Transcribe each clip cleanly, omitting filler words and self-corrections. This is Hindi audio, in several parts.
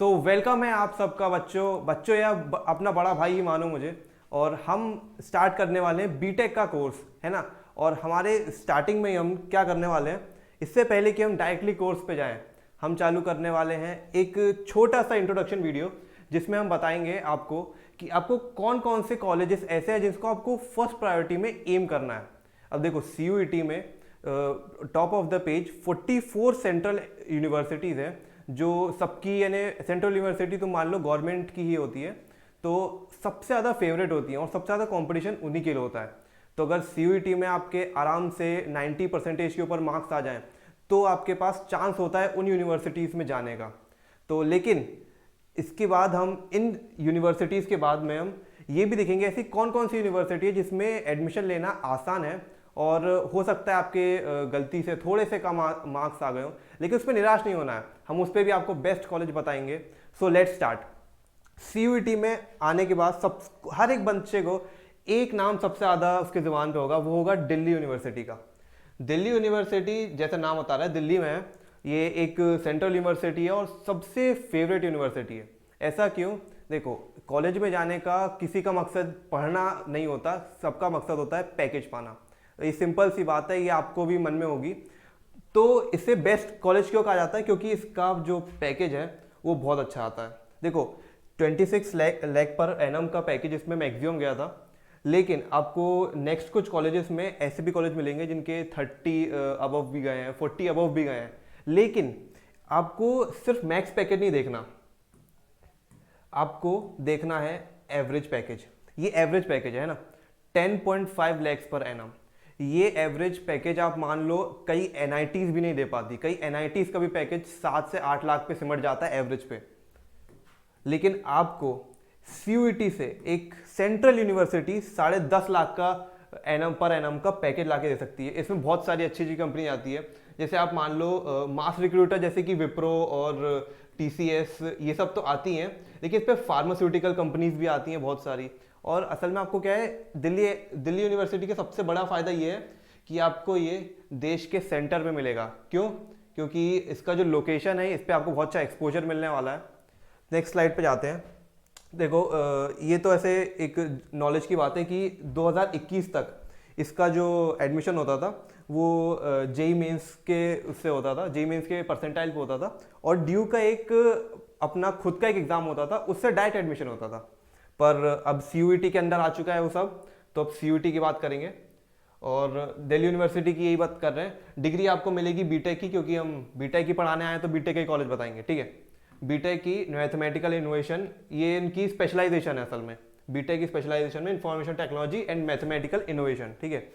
सो वेलकम है आप सबका बच्चों बच्चों या अपना बड़ा भाई ही मानो मुझे। और हम स्टार्ट करने वाले हैं बीटेक का कोर्स, है ना। और हमारे स्टार्टिंग में ही हम क्या करने वाले हैं, इससे पहले कि हम डायरेक्टली कोर्स पे जाएं, हम चालू करने वाले हैं एक छोटा सा इंट्रोडक्शन वीडियो, जिसमें हम बताएंगे आपको कि आपको कौन कौन से कॉलेजेस ऐसे हैं जिसको आपको फर्स्ट प्रायोरिटी में एम करना है। अब देखो CUET में top of the page 44 central universities हैं, जो सबकी यानी सेंट्रल यूनिवर्सिटी तो मान लो गवर्नमेंट की ही होती है, तो सबसे ज़्यादा फेवरेट होती है और सबसे ज़्यादा कंपटीशन उन्हीं के लिए होता है। तो अगर CUET में आपके आराम से 90% के ऊपर मार्क्स आ जाएं तो आपके पास चांस होता है उन यूनिवर्सिटीज़ में जाने का। तो लेकिन इसके बाद हम इन यूनिवर्सिटीज़ के बाद में हम ये भी देखेंगे ऐसी कौन कौन सी यूनिवर्सिटी है जिसमें एडमिशन लेना आसान है, और हो सकता है आपके गलती से थोड़े से कम मार्क्स आ गए हो, लेकिन उस पर निराश नहीं होना है, हम उस पर भी आपको बेस्ट कॉलेज बताएंगे। So let's start. CUET में आने के बाद सब हर एक बच्चे को एक नाम सबसे ज़्यादा उसके ज़ुबान पे होगा, वो होगा दिल्ली यूनिवर्सिटी का। दिल्ली यूनिवर्सिटी जैसा नाम बता रहा है, दिल्ली में है, ये एक सेंट्रल यूनिवर्सिटी है और सबसे फेवरेट यूनिवर्सिटी है। ऐसा क्यों? देखो, कॉलेज में जाने का किसी का मकसद पढ़ना नहीं होता, सबका मकसद होता है पैकेज पाना। ये सिंपल सी बात है, ये आपको भी मन में होगी। तो इससे बेस्ट कॉलेज क्यों कहा जाता है? क्योंकि इसका जो पैकेज है वो बहुत अच्छा आता है। देखो, 26 लाख पर एनम का पैकेज इसमें मैक्सिमम गया था, लेकिन आपको नेक्स्ट कुछ कॉलेजेस में ऐसे भी कॉलेज मिलेंगे जिनके 30 अबव भी गए हैं, 40 अबव भी गए हैं। लेकिन आपको सिर्फ मैक्स पैकेज नहीं देखना, आपको देखना है एवरेज पैकेज। ये एवरेज पैकेज है ना, 10.5 लाख पर एनम। ये एवरेज पैकेज आप मान लो कई NITs भी नहीं दे पाती, कई NITs का भी पैकेज 7 से 8 लाख पे सिमट जाता है एवरेज पे। लेकिन आपको CUET से एक सेंट्रल यूनिवर्सिटी 10.5 लाख का एनम का पैकेज लाके दे सकती है। इसमें बहुत सारी अच्छी अच्छी कंपनी आती है, जैसे आप मान लो मास रिक्रूटर जैसे कि विप्रो और TCS, ये सब तो आती हैं, लेकिन इस पर फार्मास्यूटिकल कंपनीज भी आती हैं बहुत सारी। और असल में आपको क्या है, दिल्ली यूनिवर्सिटी का सबसे बड़ा फ़ायदा ये है कि आपको ये देश के सेंटर में मिलेगा। क्यों? क्योंकि इसका जो लोकेशन है, इस पर आपको बहुत अच्छा एक्सपोजर मिलने वाला है। नेक्स्ट स्लाइड पे जाते हैं। देखो, ये तो ऐसे एक नॉलेज की बात है कि 2021 तक इसका जो एडमिशन होता था वो JEE मेंस के उससे होता था, JEE मेंस के परसेंटाइल पे होता था, और ड्यू का एक अपना खुद का एक एग्ज़ाम होता था, उससे डायरेक्ट एडमिशन होता था। पर अब CUET के अंदर आ चुका है वो सब, तो अब CUET की बात करेंगे। और दिल्ली यूनिवर्सिटी की यही बात कर रहे हैं। डिग्री आपको मिलेगी बीटेक की, क्योंकि हम बीटेक ही पढ़ाने आए हैं तो बीटेक के कॉलेज बताएंगे, ठीक है। बीटेक की मैथमेटिकल इनोवेशन, ये इनकी स्पेशलाइजेशन है असल में। बीटेक की स्पेशलाइजेशन में information technology and mathematical innovation, ठीक है।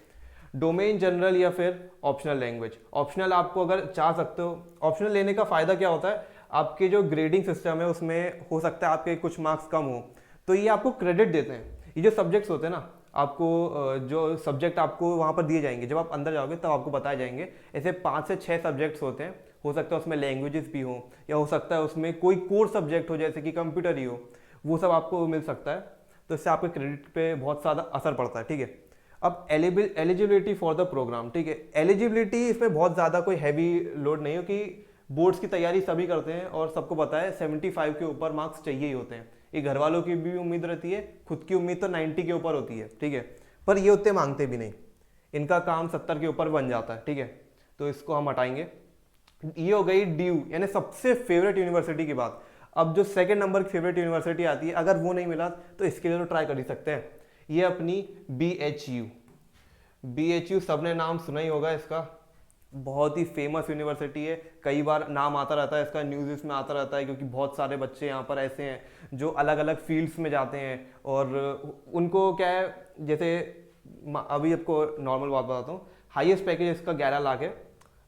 डोमेन जनरल या फिर ऑप्शनल लैंग्वेज। ऑप्शनल आपको अगर चाह सकते हो, ऑप्शनल लेने का फ़ायदा क्या होता है, आपके जो ग्रेडिंग सिस्टम है उसमें हो सकता है आपके कुछ मार्क्स कम हो, तो ये आपको क्रेडिट देते हैं। ये जो सब्जेक्ट्स होते हैं ना, आपको जो सब्जेक्ट आपको वहाँ पर दिए जाएंगे, जब आप अंदर जाओगे तब आपको बताए जाएंगे। ऐसे 5 से 6 सब्जेक्ट्स होते हैं, हो सकता है उसमें लैंग्वेजेस भी हो, या हो सकता है उसमें कोई कोर सब्जेक्ट हो जैसे कि कंप्यूटर ही हो, वो सब आपको मिल सकता है। तो इससे आपके क्रेडिट पे बहुत ज़्यादा असर पड़ता है, ठीक है। अब एलिजिबिलिटी फॉर द प्रोग्राम, ठीक है। एलिजिबिलिटी इसमें बहुत ज़्यादा कोई हैवी लोड नहीं हो, कि बोर्ड्स की तैयारी सभी करते हैं और सबको पता है 75 के ऊपर मार्क्स चाहिए ही होते हैं। ये घर वालों की भी उम्मीद रहती है, खुद की उम्मीद तो 90 के ऊपर होती है, ठीक है। पर ये उतने मांगते भी नहीं, इनका काम 70 के ऊपर बन जाता है, ठीक है। तो इसको हम हटाएंगे। ये हो गई DU यानी सबसे फेवरेट यूनिवर्सिटी की बात। अब जो सेकंड नंबर की फेवरेट यूनिवर्सिटी आती है, अगर वो नहीं मिला तो इसके लिए तो ट्राई कर ही सकते हैं। ये अपनी BHU सबने नाम सुना ही होगा इसका, बहुत ही फेमस यूनिवर्सिटी है। कई बार नाम आता रहता है इसका, न्यूज़ में आता रहता है, क्योंकि बहुत सारे बच्चे यहाँ पर ऐसे हैं जो अलग अलग फील्ड्स में जाते हैं, और उनको क्या है, जैसे अभी आपको नॉर्मल बात बताता हूँ, हाईएस्ट पैकेज इसका 11 लाख है,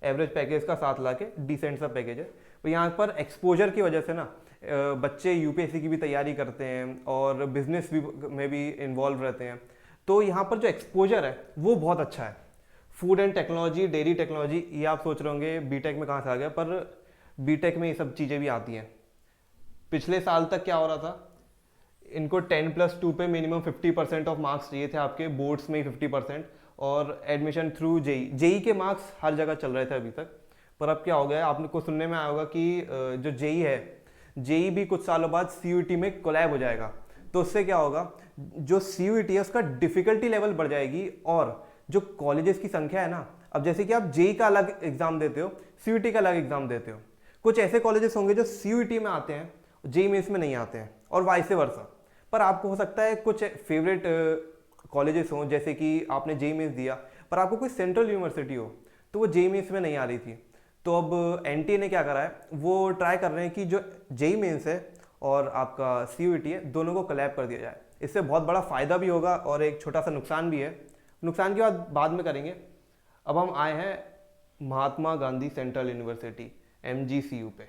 एवरेज पैकेज का 7 लाख है, डिसेंट सा पैकेज है। तो यहाँ पर एक्सपोजर की वजह से ना बच्चे UPSC की भी तैयारी करते हैं और बिजनेस भी में भी इन्वॉल्व रहते हैं, तो यहाँ पर जो एक्सपोजर है वो बहुत अच्छा है। Food and technology, dairy technology, ये आप सोच रहे होंगे बीटेक में कहाँ से आ गया, पर बीटेक में ये सब चीज़ें भी आती हैं। पिछले साल तक क्या हो रहा था, इनको 10+2 पे मिनिमम 50% ऑफ मार्क्स चाहिए थे आपके, बोर्ड्स में ही 50%, और एडमिशन थ्रू जेई के मार्क्स हर जगह चल रहे थे अभी तक। पर अब क्या हो गया, आपको सुनने में आया होगा कि जो जेई है, जेई भी कुछ सालों बाद सीयूईटी में कोलैब हो जाएगा। तो उससे क्या होगा, जो सीयूईटी है उसका डिफिकल्टी लेवल बढ़ जाएगी और जो कॉलेजेस की संख्या है ना, अब जैसे कि आप जेई का अलग एग्जाम देते हो, सीयूईटी का अलग एग्जाम देते हो, कुछ ऐसे कॉलेजेस होंगे जो सीयूईटी में आते हैं, जेई मेंस में नहीं आते हैं, और वाइस वर्सा। पर आपको हो सकता है कुछ फेवरेट कॉलेजेस हों, जैसे कि आपने जेई मेंस दिया पर आपको कोई सेंट्रल यूनिवर्सिटी हो तो वो जेई मेंस में नहीं आ रही थी। तो अब एनटीए ने क्या करा है, वो ट्राई कर रहे हैं कि जो जेई मेंस है और आपका सीयूईटी है, दोनों को कोलैब कर दिया जाए। इससे बहुत बड़ा फ़ायदा भी होगा और एक छोटा सा नुकसान भी है। नुकसान की बात बाद में करेंगे। अब हम आए हैं Mahatma Gandhi central university MGCU पे।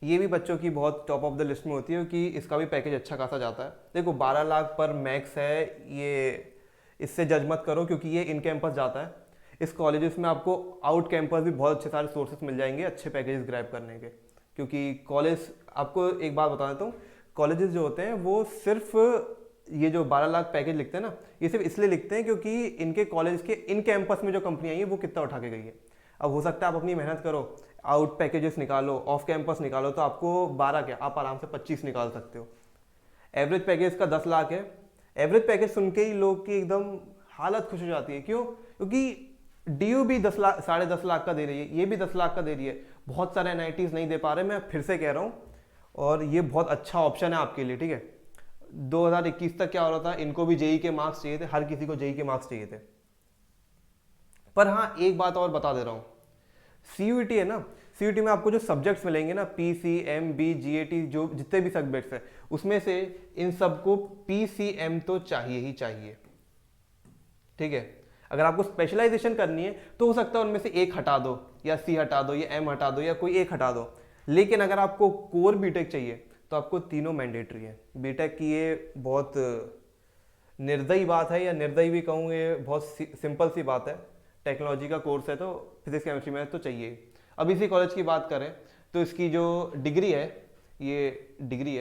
ये भी बच्चों की बहुत टॉप ऑफ द लिस्ट में होती है क्योंकि इसका भी पैकेज अच्छा खासा जाता है। देखो 12 लाख पर मैक्स है, ये इससे जज मत करो क्योंकि ये इन कैंपस जाता है। इस कॉलेजेस में आपको आउट कैंपस भी बहुत अच्छे सारे सोर्सेस मिल जाएंगे अच्छे पैकेजेस ग्रैब करने के। क्योंकि कॉलेज, आपको एक बात बता देता हूँ, कॉलेजेस जो होते हैं वो सिर्फ ये जो 12 लाख पैकेज लिखते हैं ना, ये सिर्फ इसलिए लिखते हैं क्योंकि इनके कॉलेज के इन कैंपस में जो कंपनी आई है वो कितना उठा के गई है। अब हो सकता है आप अपनी मेहनत करो, आउट पैकेजेस निकालो, ऑफ कैंपस निकालो, तो आपको 12 क्या, आप आराम से 25 निकाल सकते हो। एवरेज पैकेज का 10 लाख है। एवरेज पैकेज सुन के ही लोग की एकदम हालत खुश हो जाती है। क्यों? क्योंकि डीयू भी 10 लाख, 10.5 लाख का दे रही है, ये भी 10 लाख का दे रही है। बहुत सारे एनआईटीज नहीं दे पा रहे, मैं फिर से कह रहा हूँ, और ये बहुत अच्छा ऑप्शन है आपके लिए, ठीक है। 2021 तक क्या हो रहा था, इनको भी जेई के मार्क्स चाहिए थे, हर किसी को जेई के मार्क्स चाहिए थे। पर हाँ, एक बात और बता दे रहा हूँ, सीयूईटी है ना, सीयूईटी में आपको जो सब्जेक्ट्स मिलेंगे ना, PCM, GAT, जो जितने भी सब्जेक्ट्स हैं, उसमें से इन सबको PCM तो चाहिए ही चाहिए, ठीक है। अगर आपको स्पेशलाइजेशन करनी है तो हो सकता है उनमें से एक हटा दो, या C हटा दो, या M हटा दो, या कोई एक हटा दो। लेकिन अगर आपको कोर बीटेक चाहिए तो आपको तीनों मैंडेटरी है। बीटेक की ये बहुत निर्दयी बात है, या निर्दयी भी कहूँ, ये बहुत सिंपल सी बात है। टेक्नोलॉजी का कोर्स है तो फिजिक्स केमिस्ट्री मैथ तो चाहिए। अब इसी कॉलेज की बात करें तो इसकी जो डिग्री है, ये डिग्री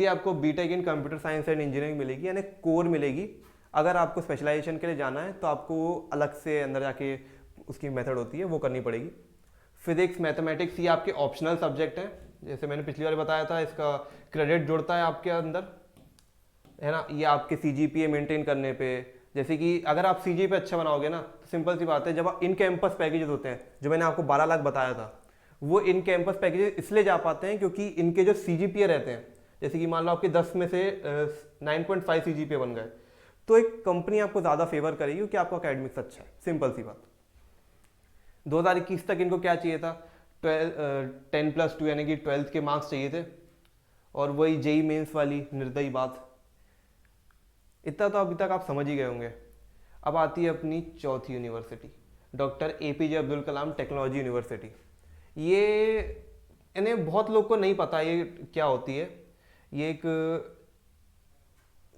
आपको BTech in computer science and engineering मिलेगी, यानी कोर मिलेगी। अगर आपको स्पेशलाइजेशन के लिए जाना है तो आपको अलग से अंदर जाके उसकी मेथड होती है, वो करनी पड़ेगी। फिजिक्स, मैथमेटिक्स ये आपके ऑप्शनल सब्जेक्ट हैं। जैसे मैंने पिछली बार बताया था, इसका क्रेडिट जुड़ता है आपके अंदर, है ना। ये आपके CGPA मेंटेन करने पे, जैसे कि अगर आप CGPA अच्छा बनाओगे ना, तो सिंपल सी बात है, जब आप इन कैंपस पैकेजेस होते हैं, जो मैंने आपको 12 लाख बताया था, वो इन कैंपस पैकेजेस इसलिए जा पाते हैं क्योंकि इनके जो CGPA रहते हैं, जैसे कि मान लो आपके 10 में से 9.5 CGPA बन गए, तो एक कंपनी आपको ज़्यादा फेवर करेगी क्योंकि आपका अकेडमिक्स अच्छा है। सिंपल सी बात। 2021 तक इनको क्या चाहिए था, 10+2 यानी कि 12th के मार्क्स चाहिए थे, और वही जेई मेंस वाली निर्दयी बात। इतना तो अभी तक आप समझ ही गए होंगे। अब आती है अपनी चौथी university, doctor APJ Abdul Kalam technology university. ये इन्हें बहुत लोग को नहीं पता ये क्या होती है। ये एक,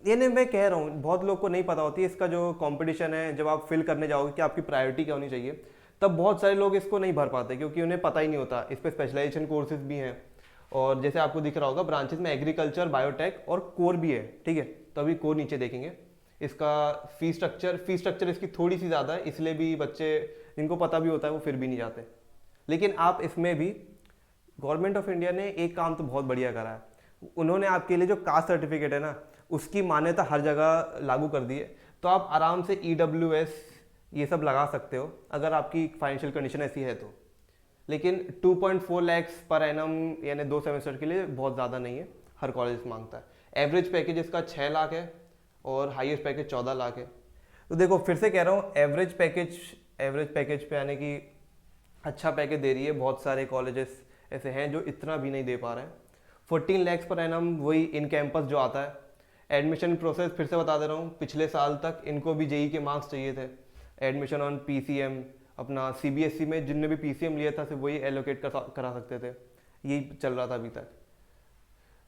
यानी मैं कह रहा हूँ बहुत लोग को नहीं पता होती है। इसका जो कंपटीशन है, जब आप फिल करने जाओगे कि आपकी प्रायोरिटी क्या होनी चाहिए, तब बहुत सारे लोग इसको नहीं भर पाते क्योंकि उन्हें पता ही नहीं होता। इस पर स्पेशलाइजेशन कोर्सेज भी हैं, और जैसे आपको दिख रहा होगा ब्रांचेस में एग्रीकल्चर, बायोटेक और कोर भी है, ठीक है। तो अभी कोर नीचे देखेंगे। इसका फी स्ट्रक्चर इसकी थोड़ी सी ज़्यादा है, इसलिए भी बच्चे जिनको पता भी होता है वो फिर भी नहीं जाते। लेकिन आप इसमें भी, गवर्नमेंट ऑफ इंडिया ने एक काम तो बहुत बढ़िया करा है, उन्होंने आपके लिए जो कास्ट सर्टिफिकेट है ना, उसकी मान्यता हर जगह लागू कर दी है। तो आप आराम से EWS ये सब लगा सकते हो अगर आपकी फाइनेंशियल कंडीशन ऐसी है तो। लेकिन 2.4 लाख पर एनम यानी 2 सेमेस्टर के लिए बहुत ज़्यादा नहीं है, हर कॉलेज मांगता है। एवरेज पैकेज इसका 6 लाख है और हाईएस्ट पैकेज 14 लाख है। तो देखो फिर से कह रहा हूँ, एवरेज पैकेज पे आने की अच्छा पैकेज दे रही है। बहुत सारे कॉलेजेस ऐसे हैं जो इतना भी नहीं दे पा रहे हैं। 14 लाख पर एनम वही इन कैंपस जो आता है। एडमिशन प्रोसेस फिर से बता दे रहा हूँ, पिछले साल तक इनको भी जेई के मार्क्स चाहिए थे। एडमिशन ऑन PCM, अपना CBSE में जिनने भी PCM लिया था सिर्फ वही एलोकेट करा सकते थे, यही चल रहा था अभी तक।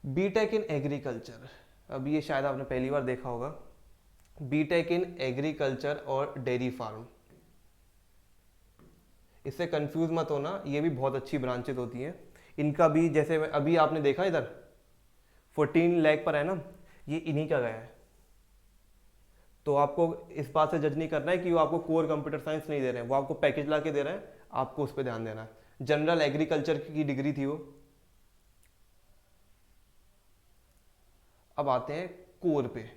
बीटेक इन एग्रीकल्चर, अब ये शायद आपने पहली बार देखा होगा, बीटेक इन एग्रीकल्चर और डेयरी फार्म। इससे कंफ्यूज मत होना, ये भी बहुत अच्छी ब्रांचेस होती हैं। इनका भी जैसे अभी आपने देखा इधर 14 लाख पर है ना, ये इन्हीं का गया है। तो आपको इस बात से जज नहीं करना है कि वो आपको कोर कंप्यूटर साइंस नहीं दे रहे हैं, वो आपको पैकेज ला के दे रहे हैं। आपको उस पर ध्यान देना है। जनरल एग्रीकल्चर की डिग्री थी वो। अब आते हैं कोर पे,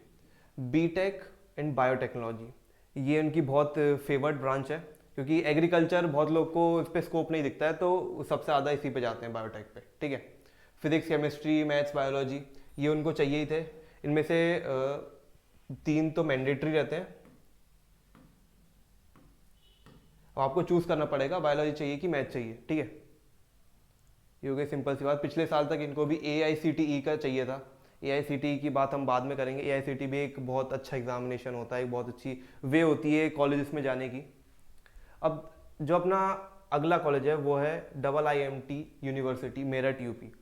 बीटेक इन बायोटेक्नोलॉजी। ये उनकी बहुत फेवर्ड ब्रांच है, क्योंकि एग्रीकल्चर बहुत लोग को इस पर स्कोप नहीं दिखता है, तो सबसे ज़्यादा इसी पे जाते हैं, बायोटेक पे। ठीक है, फिजिक्स, केमिस्ट्री, मैथ्स, बायोलॉजी ये उनको चाहिए ही थे। इनमें से 3 तो मैंडेटरी रहते हैं, आपको चूज करना पड़ेगा बायोलॉजी चाहिए कि मैथ चाहिए। ठीक है, ये हो गई सिंपल सी बात। पिछले साल तक इनको भी AICTE का चाहिए था। AICTE की बात हम बाद में करेंगे। AICTE भी एक बहुत अच्छा एग्जामिनेशन होता है, एक बहुत अच्छी वे होती है कॉलेजेस में जाने की। अब जो अपना अगला कॉलेज है वो है IIMT यूनिवर्सिटी मेरठ यूपी।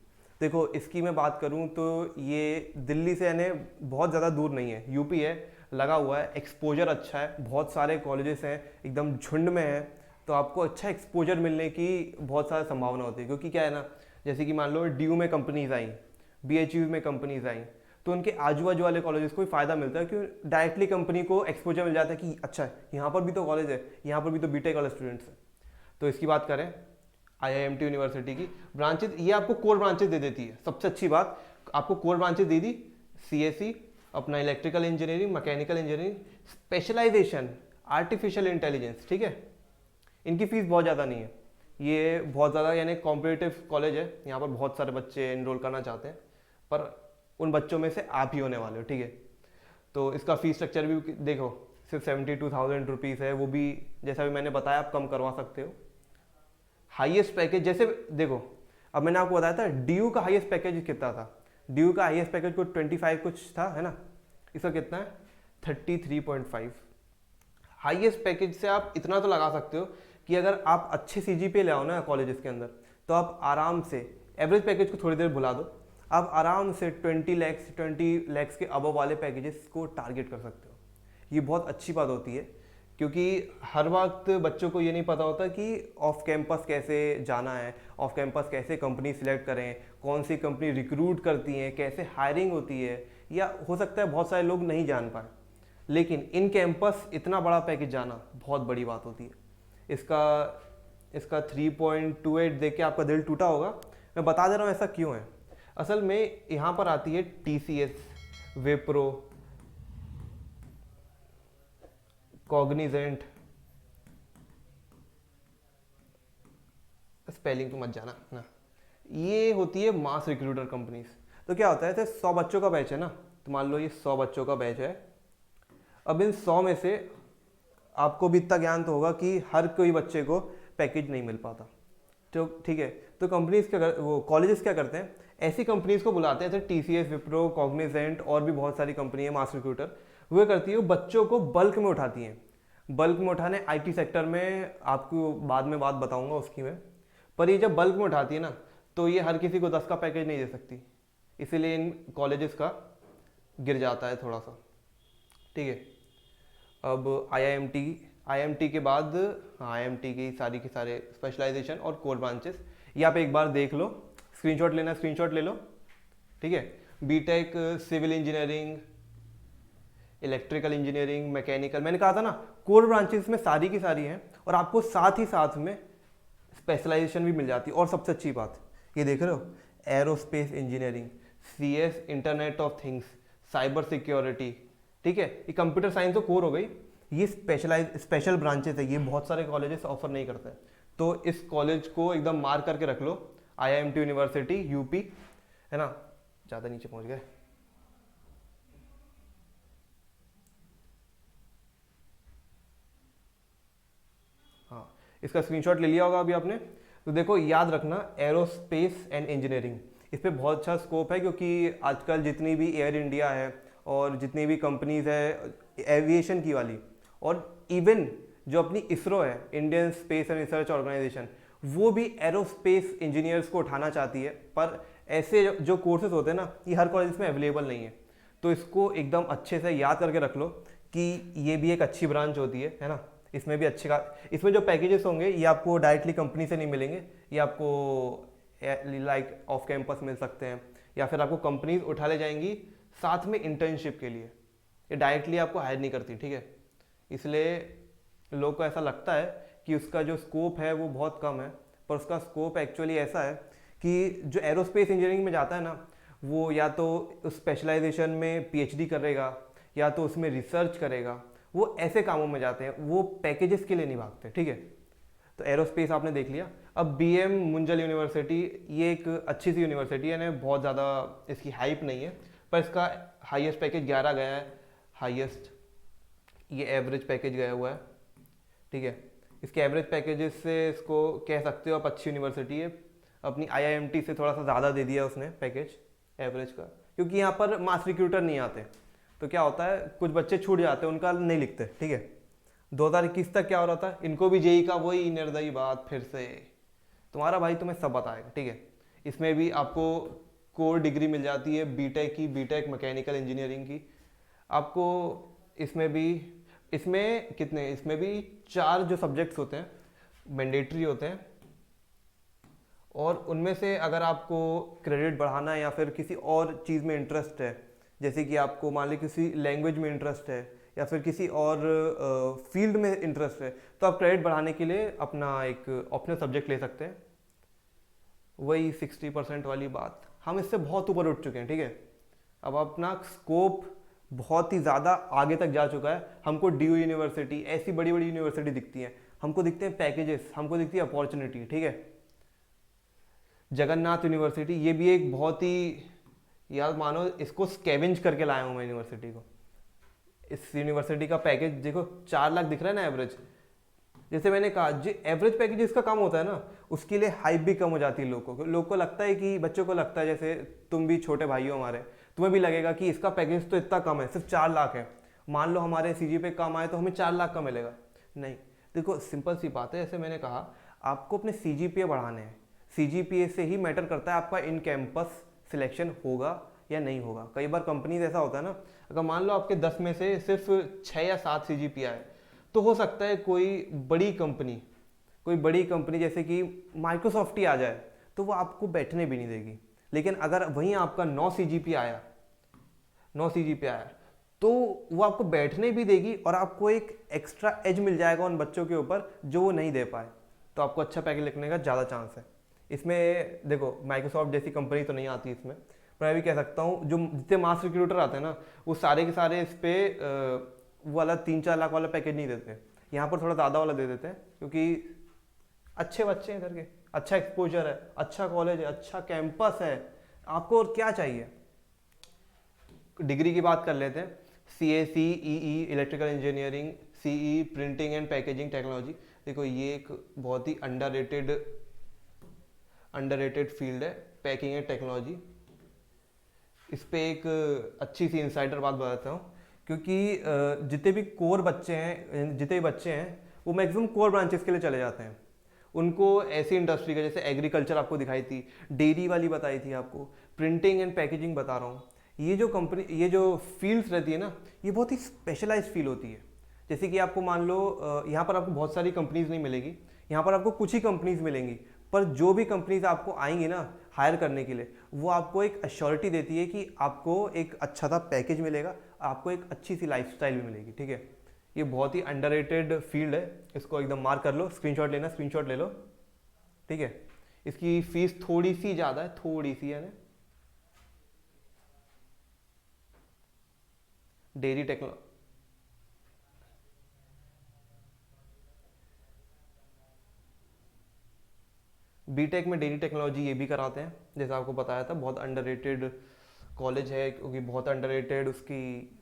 देखो इसकी मैं बात करूं तो ये दिल्ली से यानी बहुत ज़्यादा दूर नहीं है, यूपी है, लगा हुआ है, एक्सपोजर अच्छा है, बहुत सारे कॉलेजेस हैं, एकदम झुंड में है, तो आपको अच्छा एक्सपोजर मिलने की बहुत सारी संभावना होती है। क्योंकि क्या है ना, जैसे कि मान लो DU में कंपनीज आई, BHU में कंपनीज आई, तो उनके आजू बाजू वाले कॉलेजेस को भी फायदा मिलता है, क्योंकि डायरेक्टली कंपनी को एक्सपोजर मिल जाता है कि अच्छा यहाँ पर भी तो कॉलेज है, यहाँ पर भी तो बीटेक वाले स्टूडेंट्स हैं। तो इसकी बात करें IIMT यूनिवर्सिटी की ब्रांचेज, ये आपको कोर ब्रांचेज दे देती है। सबसे अच्छी बात, आपको कोर ब्रांचेज दे दी, CSE, अपना electrical engineering, mechanical engineering, specialisation artificial intelligence. ठीक है, इनकी फीस बहुत ज़्यादा नहीं है, ये बहुत ज़्यादा यानी कॉम्पिटिटिव कॉलेज है, यहाँ पर बहुत सारे बच्चे इनरोल करना चाहते हैं, पर उन बच्चों में से आप ही होने वाले हो। ठीक है, तो इसका फीस स्ट्रक्चर भी देखो, सिर्फ 72,000 रुपीज़ है, वो भी जैसा भी मैंने बताया आप कम करवा सकते हो। हाईएस्ट पैकेज जैसे देखो, अब मैंने आपको बताया था DU का हाईएस्ट पैकेज कितना था, DU का हाईएस्ट पैकेज को 25 कुछ था, है ना, इसका कितना है 33.5। हाईएस्ट पैकेज से आप इतना तो लगा सकते हो कि अगर आप अच्छे CGPA ले आओ ना कॉलेजेस के अंदर, तो आप आराम से एवरेज पैकेज को थोड़ी देर भुला दो, आप आराम से 20 लाख के अबव वाले पैकेजेस को टारगेट कर सकते हो। ये बहुत अच्छी बात होती है, क्योंकि हर वक्त बच्चों को ये नहीं पता होता कि ऑफ कैंपस कैसे जाना है, ऑफ कैंपस कैसे कंपनी सिलेक्ट करें, कौन सी कंपनी रिक्रूट करती है, कैसे हायरिंग होती है, या हो सकता है बहुत सारे लोग नहीं जान पाए। लेकिन इन कैंपस इतना बड़ा पैकेज जाना बहुत बड़ी बात होती है। इसका 3.28 देख के आपका दिल टूटा होगा। मैं बता दे रहा हूँ ऐसा क्यों है। असल में यहाँ पर आती है TCS, विप्रो, कॉग्निजेंट, स्पेलिंग तो मत जाना ना, ये होती है मास रिक्रूटर कंपनीज। तो क्या होता है, जैसे 100 बच्चों का बैच है ना, तो मान लो ये 100 बच्चों का बैच है। अब इन 100 में से आपको भी इतना ज्ञान तो होगा कि हर कोई बच्चे को पैकेज नहीं मिल पाता, तो ठीक है, तो कंपनीज क्या वो कॉलेजेस क्या करते हैं, ऐसी कंपनीज को बुलाते हैं, जैसे TCS, विप्रो, कॉग्निजेंट और भी बहुत सारी कंपनी है मास रिक्रूटर, वो करती है बच्चों को बल्क में उठाती हैं। बल्क में उठाने IT सेक्टर में आपको बाद में बात बताऊंगा उसकी मैं, पर ये जब बल्क में उठाती है ना, तो ये हर किसी को 10 का पैकेज नहीं दे सकती, इसीलिए इन कॉलेजेस का गिर जाता है थोड़ा सा। ठीक है, अब IIMT के बाद IIMT की सारे स्पेशलाइजेशन और कोर ब्रांचेस, ये आप एक बार देख लो, स्क्रीनशॉट लेना, स्क्रीनशॉट ले लो। ठीक है, BTech civil engineering, electrical engineering, mechanical, मैंने कहा था ना कोर ब्रांचेस में सारी की सारी हैं, और आपको साथ ही साथ में स्पेशलाइजेशन भी मिल जाती है। और सबसे अच्छी बात ये देख रहे हो, aerospace engineering, CS internet of things, cyber security. ठीक है, ये कंप्यूटर साइंस तो कोर हो गई, ये स्पेशल ब्रांचेस है, ये बहुत सारे कॉलेजेस ऑफर नहीं करते हैं। तो इस कॉलेज को एकदम मार्क करके रख लो, IIMT यूनिवर्सिटी यूपी, है ना, ज़्यादा नीचे पहुंच गए। हाँ, इसका स्क्रीनशॉट ले लिया होगा अभी आपने। तो देखो याद रखना, एरोस्पेस एंड इंजीनियरिंग, इस पर बहुत अच्छा स्कोप है, क्योंकि आजकल जितनी भी एयर इंडिया है और जितनी भी कंपनीज है एविएशन की वाली, और इवन जो अपनी ISRO है, Indian space and research organisation, वो भी एरोस्पेस इंजीनियर्स को उठाना चाहती है। पर ऐसे जो कोर्सेज होते हैं ना, ये हर कॉलेज में अवेलेबल नहीं है, तो इसको एकदम अच्छे से याद करके रख लो कि ये भी एक अच्छी ब्रांच होती है ना। इसमें भी इसमें जो पैकेजेस होंगे ये आपको डायरेक्टली कंपनी से नहीं मिलेंगे, ये आपको लाइक ऑफ कैंपस मिल सकते हैं, या फिर आपको कंपनीज उठा ले जाएंगी साथ में इंटर्नशिप के लिए, ये डायरेक्टली आपको हायर नहीं करती। ठीक है, इसलिए लोगों को ऐसा लगता है कि उसका जो स्कोप है वो बहुत कम है, पर उसका स्कोप एक्चुअली ऐसा है कि जो एरोस्पेस इंजीनियरिंग में जाता है ना, वो या तो उस स्पेशलाइजेशन में पीएचडी करेगा या तो उसमें रिसर्च करेगा, वो ऐसे कामों में जाते हैं, वो पैकेजेस के लिए नहीं भागते, ठीक है। तो एरोस्पेस आपने देख लिया। अब बीएम मुंजल यूनिवर्सिटी, ये एक अच्छी सी यूनिवर्सिटी है ना, बहुत ज़्यादा इसकी हाइप नहीं है, पर इसका हाईएस्ट पैकेज 11 गया है, हाईएस्ट। ये एवरेज पैकेज गया हुआ है, ठीक है। इसके एवरेज पैकेजेस से इसको कह सकते हो आप अच्छी यूनिवर्सिटी है। अपनी आईआईएमटी से थोड़ा सा ज़्यादा दे दिया उसने पैकेज एवरेज का, क्योंकि यहाँ पर मास रिक्रूटर नहीं आते, तो क्या होता है कुछ बच्चे छूट जाते हैं, उनका नहीं लिखते, ठीक है। 2021 तक क्या हो रहा था, इनको भी जेई का वही निर्दयी बात फिर से, तुम्हारा भाई तुम्हें सब बताएगा, ठीक है। इसमें भी आपको कोर डिग्री मिल जाती है बीटेक की, बीटेक मैकेनिकल इंजीनियरिंग की। आपको इसमें भी, इसमें कितने, इसमें भी 4 जो सब्जेक्ट्स होते हैं मैंडेटरी होते हैं, और उनमें से अगर आपको क्रेडिट बढ़ाना है या फिर किसी और चीज़ में इंटरेस्ट है, जैसे कि आपको मान ली किसी लैंग्वेज में इंटरेस्ट है या फिर किसी और फील्ड में इंटरेस्ट है, तो आप क्रेडिट बढ़ाने के लिए अपना एक ऑप्शनल सब्जेक्ट ले सकते हैं। वही 60% वाली बात, हम इससे बहुत ऊपर उठ चुके हैं, ठीक है। अब अपना स्कोप बहुत ही ज़्यादा आगे तक जा चुका है। हमको ड्यू यूनिवर्सिटी, ऐसी बड़ी बड़ी यूनिवर्सिटी दिखती हैं, हमको दिखते हैं पैकेजेस, हमको दिखती है अपॉर्चुनिटी, ठीक है। जगन्नाथ यूनिवर्सिटी, ये भी एक बहुत ही, यार मानो इसको स्कैवेंज करके लाया हूँ मैं यूनिवर्सिटी को। इस यूनिवर्सिटी का पैकेज देखो 4 लाख दिख रहा है ना एवरेज। जैसे मैंने कहा, जो एवरेज पैकेज इसका कम होता है ना, उसके लिए हाइप भी कम हो जाती है लोगों को लगता है कि, बच्चों को लगता है, जैसे तुम भी छोटे भाई हो हमारे, तुम्हें भी लगेगा कि इसका पैकेज तो इतना कम है, सिर्फ 4 लाख है, मान लो हमारे सीजी पे कम आए तो हमें 4 लाख का मिलेगा। नहीं, देखो सिंपल सी बात है, जैसे मैंने कहा आपको अपने सीजीपीए बढ़ाने हैं, सीजीपीए से ही मैटर करता है आपका इन कैंपस सिलेक्शन होगा या नहीं होगा। कई बार कंपनीज ऐसा होता है ना, अगर मान लो आपके 10 में से सिर्फ 6 या 7 सीजीपीए आए, तो हो सकता है कोई बड़ी कंपनी जैसे कि माइक्रोसॉफ्ट ही आ जाए, तो वो आपको बैठने भी नहीं देगी। लेकिन अगर वहीं आपका 9 सीजीपीए आया, तो वो आपको बैठने भी देगी और आपको एक एक्स्ट्रा एज मिल जाएगा उन बच्चों के ऊपर जो वो नहीं दे पाए, तो आपको अच्छा पैकेज लिखने का ज़्यादा चांस है। इसमें देखो माइक्रोसॉफ्ट जैसी कंपनी तो नहीं आती इसमें, पर मैं भी कह सकता हूँ जो जितने मास रिक्रूटर आते हैं ना, वो सारे के सारे इस पे वो वाला 3-4 लाख वाला पैकेज नहीं देते, यहाँ पर थोड़ा ज़्यादा वाला दे देते हैं, क्योंकि अच्छे बच्चे हैं इधर के, अच्छा एक्सपोजर है, अच्छा कॉलेज है, अच्छा कैंपस है, आपको और क्या चाहिए। डिग्री की बात कर लेते हैं, CAC, EE electrical engineering, CE printing and packaging technology. देखो ये एक बहुत ही अंडररेटेड फील्ड है, पैकिंग एंड टेक्नोलॉजी। इस पे एक अच्छी सी इंसाइडर बात बताता हूँ, क्योंकि जितने भी बच्चे हैं वो मैक्सिमम कोर ब्रांचेस के लिए चले जाते हैं। उनको ऐसी इंडस्ट्री का, जैसे एग्रीकल्चर आपको दिखाई थी, डेयरी वाली बताई थी आपको, प्रिंटिंग एंड पैकेजिंग बता रहा हूँ। ये जो फील्ड्स रहती है ना, ये बहुत ही स्पेशलाइज्ड फील्ड होती है। जैसे कि आपको मान लो यहाँ पर आपको बहुत सारी कंपनीज नहीं मिलेगी, यहाँ पर आपको कुछ ही कंपनीज मिलेंगी, पर जो भी कंपनीज आपको आएंगी ना हायर करने के लिए, वो आपको एक अश्योरिटी देती है कि आपको एक अच्छा सा पैकेज मिलेगा, आपको एक अच्छी सी लाइफस्टाइल भी मिलेगी, ठीक है। ये बहुत ही अंडररेटेड फील्ड है, इसको एकदम मार्क कर लो, स्क्रीनशॉट ले लो, ठीक है। इसकी फीस थोड़ी सी ज़्यादा है, थोड़ी सी है ना। डेयरी टेक्नोलॉजी, बीटेक में डेयरी टेक्नोलॉजी ये भी कराते हैं, जैसा आपको बताया था, बहुत अंडररेटेड कॉलेज है, क्योंकि बहुत अंडररेटेड उसकी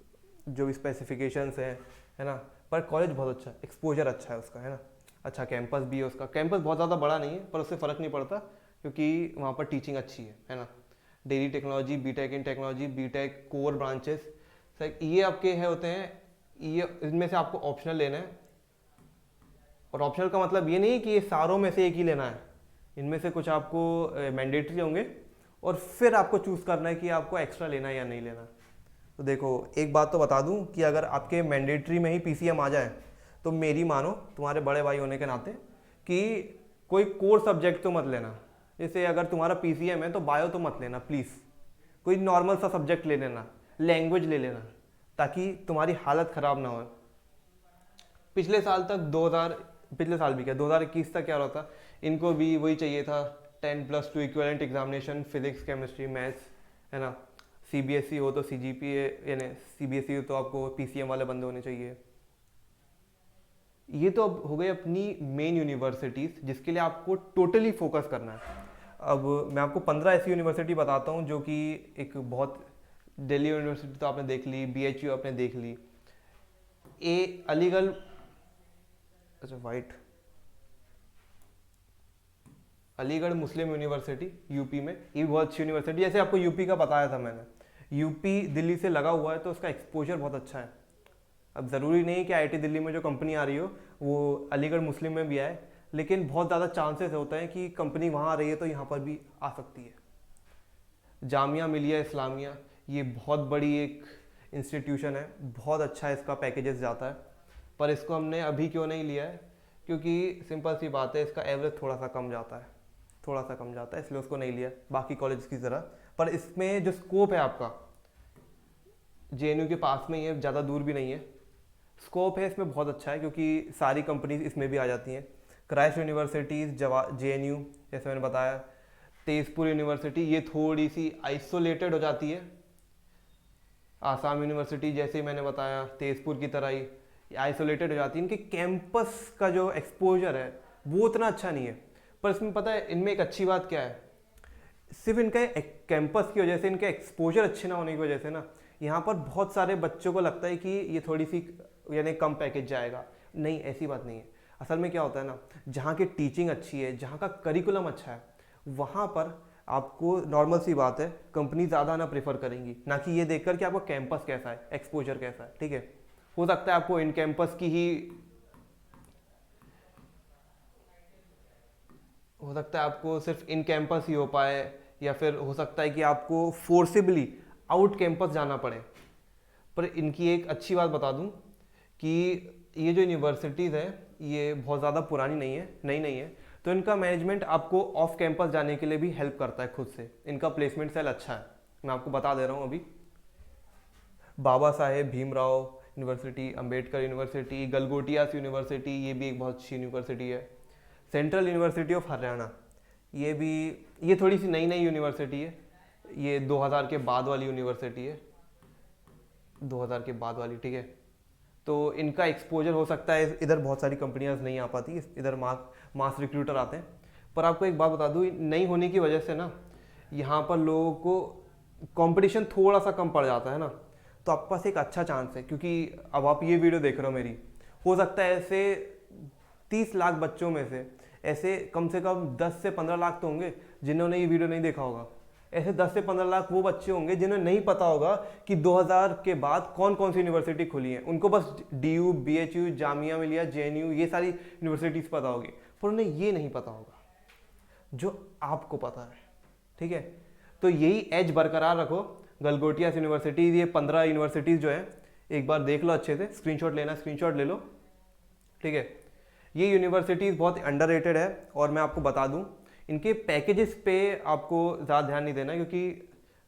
जो भी स्पेसिफिकेशंस है ना, पर कॉलेज बहुत अच्छा, एक्सपोजर अच्छा है उसका, है ना, अच्छा कैंपस भी है उसका। कैंपस बहुत ज़्यादा बड़ा नहीं है, पर उससे फ़र्क नहीं पड़ता, क्योंकि वहाँ पर टीचिंग अच्छी है ना। डेयरी टेक्नोलॉजी, बीटेक इन टेक्नोलॉजी, बीटेक कोर ब्रांचेस, ये आपके होते हैं, ये इनमें से आपको ऑप्शनल लेना है। और ऑप्शनल का मतलब ये नहीं कि ये सारों में से एक ही लेना है, इनमें से कुछ आपको मैंडेटरी होंगे और फिर आपको चूज़ करना है कि आपको एक्स्ट्रा लेना है या नहीं लेना। तो देखो एक बात तो बता दूं कि अगर आपके मैंडेटरी में ही PCM आ जाए, तो मेरी मानो तुम्हारे बड़े भाई होने के नाते कि कोई कोर सब्जेक्ट तो मत लेना। जैसे अगर तुम्हारा PCM है तो बायो तो मत लेना प्लीज़, कोई नॉर्मल सा सब्जेक्ट ले लेना, लैंग्वेज ले लेना, ताकि तुम्हारी हालत ख़राब ना हो। पिछले साल तक पिछले साल भी किया, 2021 तक क्या हो रहा था, इनको भी वही चाहिए था 10+2 equivalent examination, physics chemistry maths, है ना। सीबीएसई हो तो सीजीपीए, यानी सीबीएसई हो तो आपको पीसीएम वाले बंदे होने चाहिए। ये तो अब हो गई अपनी मेन यूनिवर्सिटीज़ जिसके लिए आपको टोटली फोकस करना है। अब मैं आपको 15 ऐसी यूनिवर्सिटी बताता हूँ जो कि एक बहुत, दिल्ली यूनिवर्सिटी तो आपने देख ली, बीएचयू आपने देख ली, ए अलीगढ़, अच्छा वाइट, अलीगढ़ मुस्लिम यूनिवर्सिटी यूपी में, ये भी बहुत अच्छी यूनिवर्सिटी। जैसे आपको यूपी का बताया था मैंने, यूपी दिल्ली से लगा हुआ है तो उसका एक्सपोजर बहुत अच्छा है। अब ज़रूरी नहीं कि आईआईटी दिल्ली में जो कंपनी आ रही हो वो अलीगढ़ मुस्लिम में भी आए, लेकिन बहुत ज़्यादा चांसेस होता है कि कंपनी वहाँ आ रही है तो यहाँ पर भी आ सकती है। जामिया मिलिया इस्लामिया, ये बहुत बड़ी एक इंस्टीट्यूशन है, बहुत अच्छा इसका पैकेजेस जाता है, पर इसको हमने अभी क्यों नहीं लिया है, क्योंकि सिंपल सी बात है, इसका एवरेज थोड़ा सा कम जाता है, थोड़ा सा कम जाता है, इसलिए उसको नहीं लिया बाकी कॉलेज की तरह। पर इसमें जो स्कोप है आपका, जेएनयू के पास में ही है, ज़्यादा दूर भी नहीं है, स्कोप है इसमें बहुत अच्छा है क्योंकि सारी कंपनीज इसमें भी आ जाती हैं। क्राइस्ट यूनिवर्सिटीज़, जेएनयू जैसे मैंने बताया, तेजपुर यूनिवर्सिटी ये थोड़ी सी आइसोलेटेड हो जाती है। आसाम यूनिवर्सिटी जैसे मैंने बताया तेजपुर की तरह ही आइसोलेटेड हो जाती है। इनके कैंपस का जो एक्सपोजर है वो उतना अच्छा नहीं है, पर इसमें पता है इनमें एक अच्छी बात क्या है, सिर्फ इनका कैंपस की वजह से, इनके एक्सपोजर अच्छे ना होने की वजह से ना, यहाँ पर बहुत सारे बच्चों को लगता है कि ये थोड़ी सी यानी कम पैकेज जाएगा। नहीं, ऐसी बात नहीं है। असल में क्या होता है ना, जहाँ की टीचिंग अच्छी है, जहाँ का करिकुलम अच्छा है, वहाँ पर आपको नॉर्मल सी बात है कंपनी ज़्यादा ना प्रेफर करेंगी, ना कि ये देखकर कि आपका कैंपस कैसा है, एक्सपोजर कैसा है। ठीक है, हो सकता है आपको इन कैंपस की ही, हो सकता है आपको सिर्फ इन कैंपस ही हो पाए, या फिर हो सकता है कि आपको फोर्सिबली आउट कैंपस जाना पड़े। पर इनकी एक अच्छी बात बता दूं कि ये जो यूनिवर्सिटीज़ है ये बहुत ज़्यादा पुरानी नहीं है, नई नहीं है, तो इनका मैनेजमेंट आपको ऑफ कैंपस जाने के लिए भी हेल्प करता है खुद से। इनका प्लेसमेंट सेल अच्छा है, मैं आपको बता दे रहा हूँ अभी। Baba Saheb Bhimrao university, Ambedkar university, Galgotias university, ये भी एक बहुत अच्छी यूनिवर्सिटी है। सेंट्रल यूनिवर्सिटी ऑफ हरियाणा, ये भी, ये थोड़ी सी नई नई यूनिवर्सिटी है, ये 2000 के बाद वाली यूनिवर्सिटी है, 2000 के बाद वाली। ठीक है, तो इनका एक्सपोजर हो सकता है, इधर बहुत सारी कंपनियां नहीं आ पाती, इधर मास रिक्रूटर आते हैं। पर आपको एक बात बता दूँ, नहीं होने की वजह से ना यहाँ पर लोगों को कंपटीशन थोड़ा सा कम पड़ जाता है ना, तो आपके पास एक अच्छा चांस है। क्योंकि अब आप ये वीडियो देख रहे हो मेरी, हो सकता है ऐसे 30 लाख बच्चों में से ऐसे कम से कम 10 से 15 लाख तो होंगे जिन्होंने ये वीडियो नहीं देखा होगा। ऐसे 10 से 15 लाख वो बच्चे होंगे जिन्हें नहीं पता होगा कि 2000 के बाद कौन कौन सी यूनिवर्सिटी खुली है। उनको बस DU, BHU, Jamia Millia, JNU, ये सारी यूनिवर्सिटीज़ पता होगी, पर उन्हें ये नहीं पता होगा जो आपको पता है। ठीक है, तो यही एज बरकरार रखो। गलगोटियास यूनिवर्सिटी, ये 15 यूनिवर्सिटीज़ जो है, एक बार देख लो अच्छे से, स्क्रीनशॉट लेना, स्क्रीनशॉट ले लो। ठीक है, ये यूनिवर्सिटीज़ बहुत अंडररेटेड है, और मैं आपको बता दूं इनके पैकेजेस पे आपको ज़्यादा ध्यान नहीं देना, क्योंकि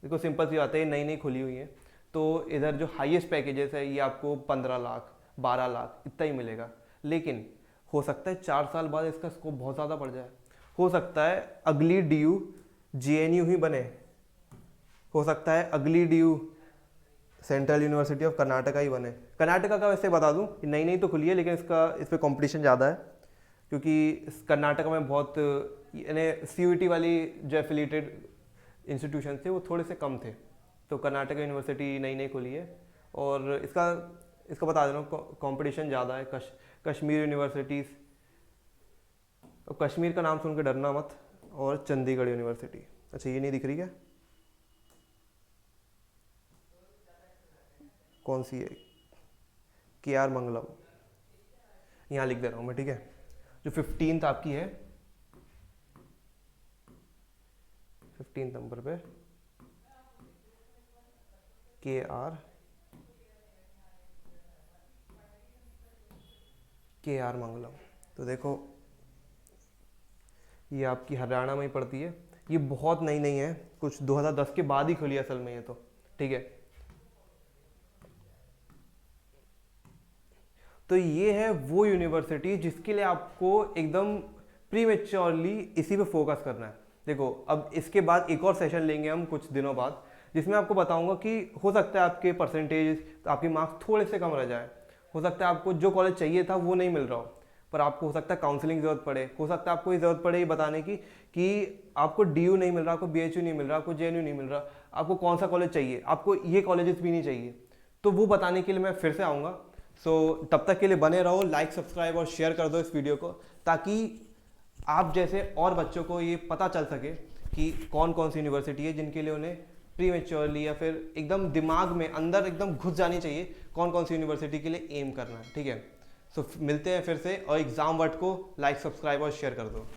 देखो सिंपल सी बात है, नई नई खुली हुई है, तो इधर जो हाईएस्ट पैकेजेस है ये आपको 15 लाख 12 लाख इतना ही मिलेगा। लेकिन हो सकता है 4 साल बाद इसका स्कोप बहुत ज़्यादा बढ़ जाए, हो सकता है अगली डीयू जेएनयू ही बने, हो सकता है अगली DU central university of Karnataka ही बने। कर्नाटका का वैसे बता दूं नई नई तो खुली है, लेकिन इस पर कॉम्पिटिशन ज़्यादा है, क्योंकि कर्नाटका में बहुत यानी सीयूईटी वाली जो एफिलिएटेड इंस्टीट्यूशन थे वो थोड़े से कम थे, तो कर्नाटका यूनिवर्सिटी नई नई खुली है। और इसका इसका बता दे रहा हूँ, कॉम्पिटिशन ज़्यादा है। कश्मीर यूनिवर्सिटीज़, कश्मीर का नाम सुन के डरना मत, और चंडीगढ़ यूनिवर्सिटी। अच्छा, ये नहीं दिख रही क्या, कौन सी है, KR मंगलम, यहाँ लिख दे रहा हूँ मैं। ठीक है, जो 15th आपकी है, 15 नंबर पे KR मंगलम, तो देखो ये आपकी हरियाणा में ही पड़ती है। ये बहुत नई नहीं है, कुछ 2010 के बाद ही खुली असल में ये तो। ठीक है, तो ये है वो यूनिवर्सिटी जिसके लिए आपको एकदम प्रीमेच्योरली इसी पे फोकस करना है। देखो अब इसके बाद एक और सेशन लेंगे हम कुछ दिनों बाद, जिसमें आपको बताऊंगा कि हो सकता है आपके परसेंटेज, आपके मार्क्स थोड़े से कम रह जाए, हो सकता है आपको जो कॉलेज चाहिए था वो नहीं मिल रहा हो, पर आपको हो सकता है काउंसलिंग की ज़रूरत पड़े, हो सकता है आपको ये ज़रूरत पड़े ये बताने की कि आपको DU नहीं मिल रहा, आपको BHU नहीं मिल रहा, आपको JNU नहीं मिल रहा, आपको कौन सा कॉलेज चाहिए, आपको ये कॉलेजेस भी नहीं चाहिए, तो वो बताने के लिए मैं फिर से आऊँगा। सो तब तक के लिए बने रहो, लाइक सब्सक्राइब और शेयर कर दो इस वीडियो को, ताकि आप जैसे और बच्चों को ये पता चल सके कि कौन कौन सी यूनिवर्सिटी है जिनके लिए उन्हें प्रीमेच्योरली या फिर एकदम दिमाग में अंदर एकदम घुस जानी चाहिए कौन कौन सी यूनिवर्सिटी के लिए एम करना है। ठीक है, सो मिलते हैं फिर से, और एग्ज़ाम वर्ड को लाइक सब्सक्राइब और शेयर कर दो।